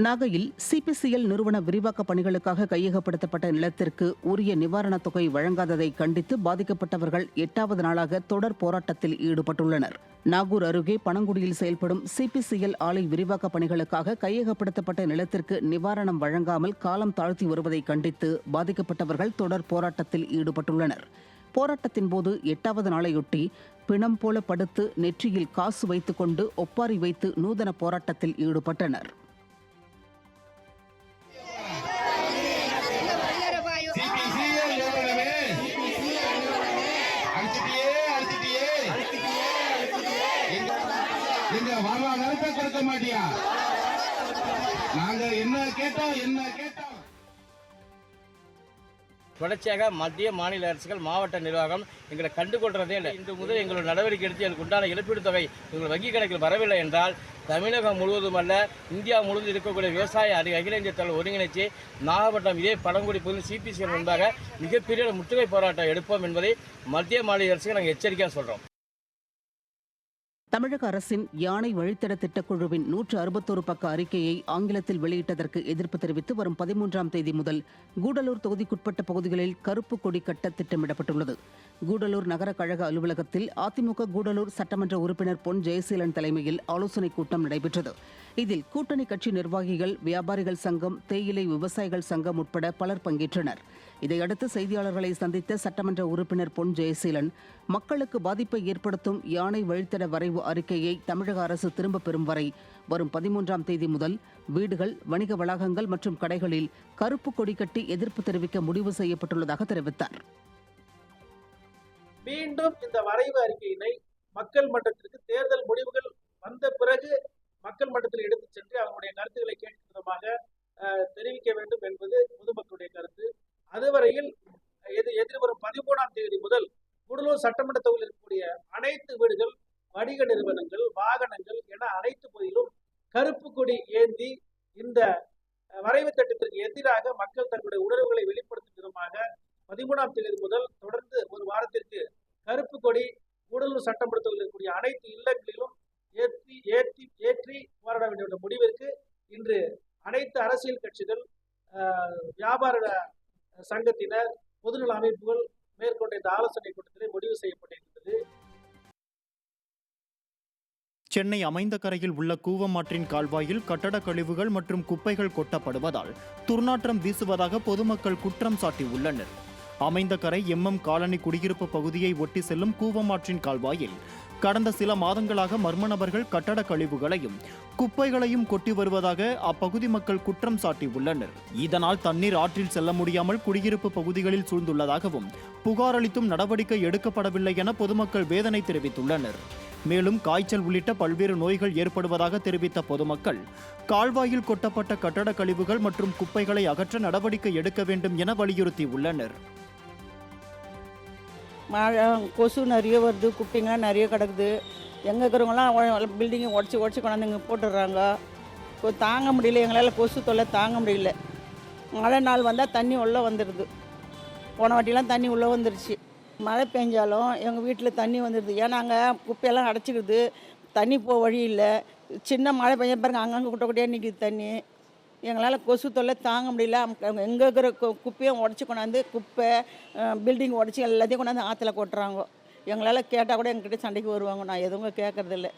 நாகையில் சிபிசிஎல் நிறுவன விரிவாக்க பணிகளுக்காக கையகப்படுத்தப்பட்ட நிலத்திற்கு உரிய நிவாரணத் தொகை வழங்காததை கண்டித்து பாதிக்கப்பட்டவர்கள் 8வது நாளாக தொடர் போராட்டத்தில் ஈடுபட்டுள்ளனர். நாகூர் அருகே பனங்குடியில் செயல்படும் சிபிசிஎல் ஆலை விரிவாக்க பணிகளுக்காக கையகப்படுத்தப்பட்ட நிலத்திற்கு நிவாரணம் வழங்காமல் காலம் தாழ்த்தி வருவதை கண்டித்து பாதிக்கப்பட்டவர்கள் தொடர் போராட்டத்தில் ஈடுபட்டுள்ளனர். போராட்டத்தின் போது 8வது நாளையொட்டி பிணம் போல படுத்து நெற்றியில் காசு வைத்துக் கொண்டு ஒப்பாரி வைத்து நூதன போராட்டத்தில் ஈடுபட்டனர். கொடுக்க மாட்டியா? நாங்க என்ன கேட்டோம் தொடர்ச்சியாக மத்திய மாநில அரசுகள் மாவட்ட நிர்வாகம் எங்களை கண்டுகொள்றதே இல்லை. இன்று முதல் எங்களோட நடவடிக்கை எடுத்து எங்களுக்கு உண்டான இழப்பீடு தொகை எங்கள் வங்கி கணக்கில் வரவில்லை என்றால் தமிழகம் முழுவதுமல்ல இந்தியா முழுவதும் இருக்கக்கூடிய விவசாய அகில இந்திய தலைவர் ஒருங்கிணைச்சு நாகப்பட்டினம் இதே பழங்குடி பகுதியில் சிபிசிஎல் முன்பாக மிகப்பெரிய முற்றுகை போராட்டம் எடுப்போம் என்பதை மத்திய மாநில அரசுக்கு நாங்கள் எச்சரிக்கையாக சொல்கிறோம். தமிழக அரசின் யானை வழித்தட திட்டக்குழுவின் 161 பக்க அறிக்கையை ஆங்கிலத்தில் வெளியிட்டதற்கு எதிர்ப்பு தெரிவித்து வரும் 13ஆம் தேதி முதல் கூடலூர் தொகுதிக்குட்பட்ட பகுதிகளில் கருப்பு கொடி கட்ட திட்டமிடப்பட்டுள்ளது. கூடலூர் நகர கழக அலுவலகத்தில் அதிமுக கூடலூர் சட்டமன்ற உறுப்பினர் பொன் ஜெயசீலன் தலைமையில் ஆலோசனைக் கூட்டம் நடைபெற்றது. இதில் கூட்டணி கட்சி நிர்வாகிகள், வியாபாரிகள் சங்கம், தேயிலை விவசாயிகள் சங்கம் உட்பட பலர் பங்கேற்றனர். இதையடுத்து செய்தியாளர்களை சந்தித்த சட்டமன்ற உறுப்பினர் பொன் ஜெயசீலன், மக்களுக்கு பாதிப்பை ஏற்படுத்தும் யானை வழித்தட வரைவு அறிக்கையை தமிழக அரசு திரும்பப் பெறும் வரை வரும் 13ஆம் தேதி முதல் வீடுகள், வணிக வளாகங்கள் மற்றும் கடைகளில் கருப்பு கொடி கட்டி எதிர்ப்பு தெரிவிக்க முடிவு செய்யப்பட்டுள்ளதாக தெரிவித்தார். மீண்டும் இந்த வரைவு அறிக்கையினை மக்கள் மன்றத்திற்கு தேர்தல் முடிவுகள் வந்த பிறகு மக்கள் மன்றத்தில் எடுத்துச் சென்று அவங்களுடைய கருத்துக்களை கேட்கும் விதமாக தெரிவிக்க வேண்டும் என்பது பொதுமக்களுடைய கருத்து. அதுவரையில் எதிர்வரும் 13ஆம் தேதி முதல் கூடலூர் சட்டமன்ற தொகுதியில் இருக்கக்கூடிய அனைத்து வீடுகள், வணிக நிறுவனங்கள், வாகனங்கள் என அனைத்து பகுதியிலும் கருப்பு கொடி ஏந்தி இந்த வரைவு திட்டத்திற்கு எதிராக மக்கள் தங்களுடைய உணர்வுகளை வெளிப்படுத்தும் விதமாக 13ஆம் தேதி முதல் தொடர்ந்து ஒரு வாரத்திற்கு கருப்பு கொடி கூடலூர் சட்டமன்ற தொகுதியில் இருக்கக்கூடிய அனைத்து இல்லங்களிலும் ஏற்றி போராட வேண்டிய முடிவிற்கு இன்று அனைத்து அரசியல் கட்சிகள், வியாபார சங்கத்தினர், பொதுநல அமைப்புகள் மேற்கொண்ட இந்த ஆலோசனை கூட்டத்திலே முடிவு செய்யப்பட்டிருக்கிறது. சென்னை அமைந்தகரையில் உள்ள கூவமாற்றின் கால்வாயில் கட்டட கழிவுகள் மற்றும் குப்பைகள் கொட்டப்படுவதால் துர்நாற்றம் வீசுவதாக பொதுமக்கள் குற்றம் சாட்டியுள்ளனர். அமைந்தகரை MM காலனி குடியிருப்பு பகுதியை ஒட்டி செல்லும் கூவமாற்றின் கால்வாயில் கடந்த சில மாதங்களாக மர்ம நபர்கள் கட்டட கழிவுகளையும் குப்பைகளையும் கொட்டி வருவதாக அப்பகுதி மக்கள் குற்றம் சாட்டியுள்ளனர். இதனால் தண்ணீர் ஆற்றில் செல்ல முடியாமல் குடியிருப்பு பகுதிகளில் சூழ்ந்துள்ளதாகவும் புகார் அளித்தும் நடவடிக்கை எடுக்கப்படவில்லை என பொதுமக்கள் வேதனை தெரிவித்துள்ளனர். மேலும் காய்ச்சல் உள்ளிட்ட பல்வேறு நோய்கள் ஏற்படுவதாக தெரிவித்த பொதுமக்கள் கால்வாயில் கொட்டப்பட்ட கட்டட கழிவுகள் மற்றும் குப்பைகளை அகற்ற நடவடிக்கை எடுக்க வேண்டும் என வலியுறுத்தியுள்ளனர். மழை, கொசு நிறைய வருது, குப்பைங்களாம் நிறைய கிடக்குது. எங்கே இருக்கிறவங்களாம் பில்டிங்கை உடச்சி கொண்டாந்து இங்கே போட்டுடுறாங்க. தாங்க முடியல, எங்களால் கொசு தொல்லை தாங்க முடியல. மழை நாள் வந்தால் தண்ணி உள்ளே வந்துடுது. போன வாட்டிலாம் தண்ணி உள்ளே வந்துடுச்சு. மழை பெஞ்சாலும் எங்கள் வீட்டில் தண்ணி வந்துடுது. ஏன்னா அங்கே குப்பையெல்லாம் அடைச்சிக்கிது, தண்ணி போக வழி இல்லை. சின்ன மழை பெஞ்ச பாருங்க, அங்கங்கே குட்டை குட்டையாக நிற்கிது தண்ணி. எங்களால் கொசு தொல்லை தாங்க முடியல. எங்கே இருக்கிற குப்பையும் உடச்சி கொண்டாந்து குப்பை, பில்டிங் உடச்சி எல்லாத்தையும் கொண்டாந்து ஆற்றுல கொட்டுறாங்க. எங்களால் கேட்டால் கூட எங்ககிட்ட சண்டைக்கு வருவாங்க. நான் எதுவும் கேட்கறதில்ல.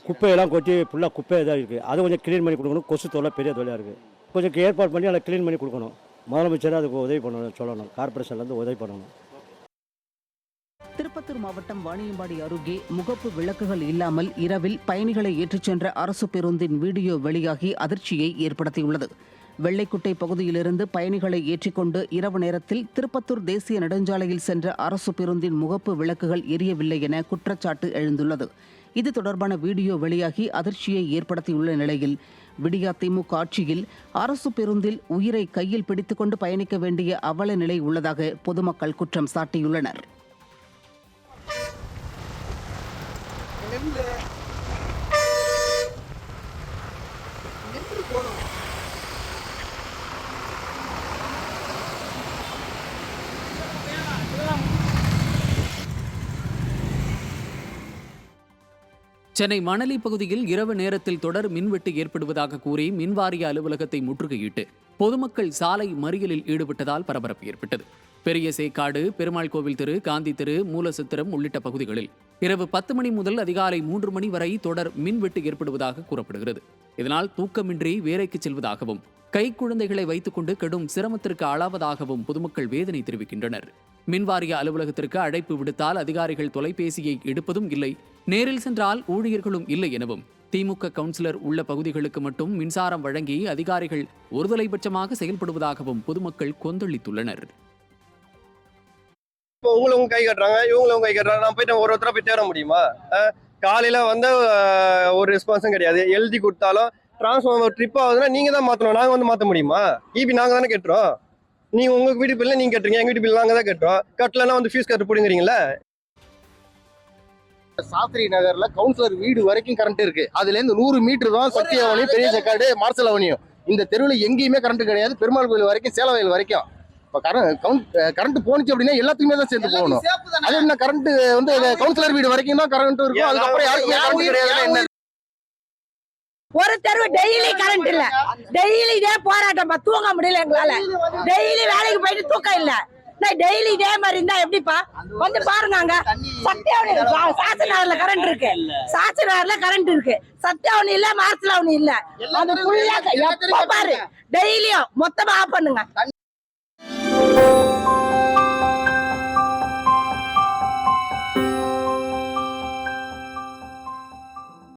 குப்பையெல்லாம் கொட்டி ஃபுல்லாக குப்பையாக தான் இருக்குது. அதை கொஞ்சம் க்ளீன் பண்ணி கொடுக்கணும். கொசு தொல்லை பெரிய தொல்லையாக இருக்குது. கொஞ்சம் ஏற்பாடு பண்ணி அதை க்ளீன் பண்ணி கொடுக்கணும். முதலமைச்சர் அதுக்கு உதவி பண்ணணும், சொல்லணும். கார்பரேஷன்லேருந்து உதவி பண்ணணும். திருப்பத்தூர் மாவட்டம் வாணியம்பாடி அருகே முகப்பு விளக்குகள் இல்லாமல் இரவில் பயணிகளை ஏற்றிச் சென்ற அரசு பேருந்தின் வீடியோ வெளியாகி அதிர்ச்சியை ஏற்படுத்தியுள்ளது. வெள்ளைக்குட்டை பகுதியிலிருந்து பயணிகளை ஏற்றிக்கொண்டு இரவு நேரத்தில் திருப்பத்தூர் தேசிய நெடுஞ்சாலையில் சென்ற அரசு பேருந்தின் முகப்பு விளக்குகள் எரியவில்லை என குற்றச்சாட்டு எழுந்துள்ளது. இது தொடர்பான வீடியோ வெளியாகி அதிர்ச்சியை ஏற்படுத்தியுள்ள நிலையில் விடியா திமுக ஆட்சியில் அரசு பேருந்தில் உயிரை கையில் பிடித்துக்கொண்டு பயணிக்க வேண்டிய அவல நிலை உள்ளதாக பொதுமக்கள் குற்றம் சாட்டியுள்ளனர். சென்னை மணலி பகுதியில் இரவு நேரத்தில் தொடர் மின்வெட்டு ஏற்படுவதாக கூறி மின்வாரிய அலுவலகத்தை முற்றுகையிட்டு பொதுமக்கள் சாலை மறியலில் ஈடுபட்டதால் பரபரப்பு ஏற்பட்டது. பெரிய சேக்காடு, பெருமாள் கோவில் தெரு, காந்தி தெரு, மூலசித்திரம் உள்ளிட்ட பகுதிகளில் இரவு 10 மணி முதல் அதிகாலை 3 மணி வரை தொடர் மின்வெட்டு ஏற்படுவதாக கூறப்படுகிறது. இதனால் தூக்கமின்றி வேலைக்கு செல்வதாகவும் கைக்குழந்தைகளை வைத்துக் கொண்டு கடும் சிரமத்திற்கு ஆளாவதாகவும் பொதுமக்கள் வேதனை தெரிவிக்கின்றனர். மின்வாரிய அலுவலகத்திற்கு அழைப்பு விடுத்தால் அதிகாரிகள் தொலைபேசியை எடுப்பதும் இல்லை, நேரில் சென்றால் ஊழியர்களும் இல்லை எனவும் திமுக கவுன்சிலர் உள்ள பகுதிகளுக்கு மட்டும் மின்சாரம் வழங்கி அதிகாரிகள் ஒருதலைபட்சமாக செயல்படுவதாகவும் பொதுமக்கள் கொந்தளித்துள்ளனர். இப்போ உங்களும் கை கட்டுறாங்க, இவங்களும் கை கட்டுறாங்க. நான் போயிட்டு ஒருத்தர போய் தேட முடியுமா? காலையில வந்து ஒரு ரெஸ்பான்ஸும் கிடையாது. எழுதி கொடுத்தாலும் டிரான்ஸ்ஃபார்மர் ட்ரிப் ஆகுதுன்னா நீங்க தான் மாற்றணும், நாங்கள் வந்து மாற்ற முடியுமா? ஈபி நாங்கள் தானே கட்டுறோம். நீங்க உங்க வீட்டு பில்ல நீங்க கட்டுறீங்க, எங்க வீட்டு பில் நாங்கள் தான் கட்டுறோம். கட்டலன்னா வந்து ஃபீஸ் கட்டு போடுங்கிறீங்களா? சாஸ்திரி நகர்ல கவுன்சிலர் வீடு வரைக்கும் கரண்ட் இருக்கு. அதுல இருந்து 100 மீட்டர் தான் சத்திய அவனியும், பெரிய செக்காடு, மார்சல் அவனியும். இந்த தெருவில் எங்கேயுமே கரண்ட் கிடையாது. பெருமாள் கோயில் வரைக்கும், சேலவயல் வரைக்கும். இப்போ கரண்ட் போனிச்சு அப்படின்னா எல்லாத்துக்குமே தான் சேர்ந்து போகணும். அது என்ன கரண்ட் வந்து கவுன்சிலர் வீடு வரைக்கும் தான் கரண்ட் இருக்கும். அதுக்கப்புறம் யாருக்குமே கரண்ட் கிடையாது. ஒரு தெருவு டெய்லி கரண்ட் இல்ல, டெய்லி இதே போராட்டம், தூங்க முடியல எங்களால. டெய்லி வேலைக்கு போயிட்டு தூக்கம் இல்ல. டெய்லி இதே மாதிரி இருந்தா எப்படிப்பா? வந்து பாருங்க, அங்க சத்தியாவணி சாஸ்திரநகர்ல கரண்ட் இருக்கு, சாஸ்திரநகர்ல கரண்ட் இருக்கு, சத்தியாவணி இல்ல, மார்சலாவணி இல்ல. அது ஃபுல்லா எப்ப பாரு டெய்லியும் மொத்தமா ஆஃப் பண்ணுங்க.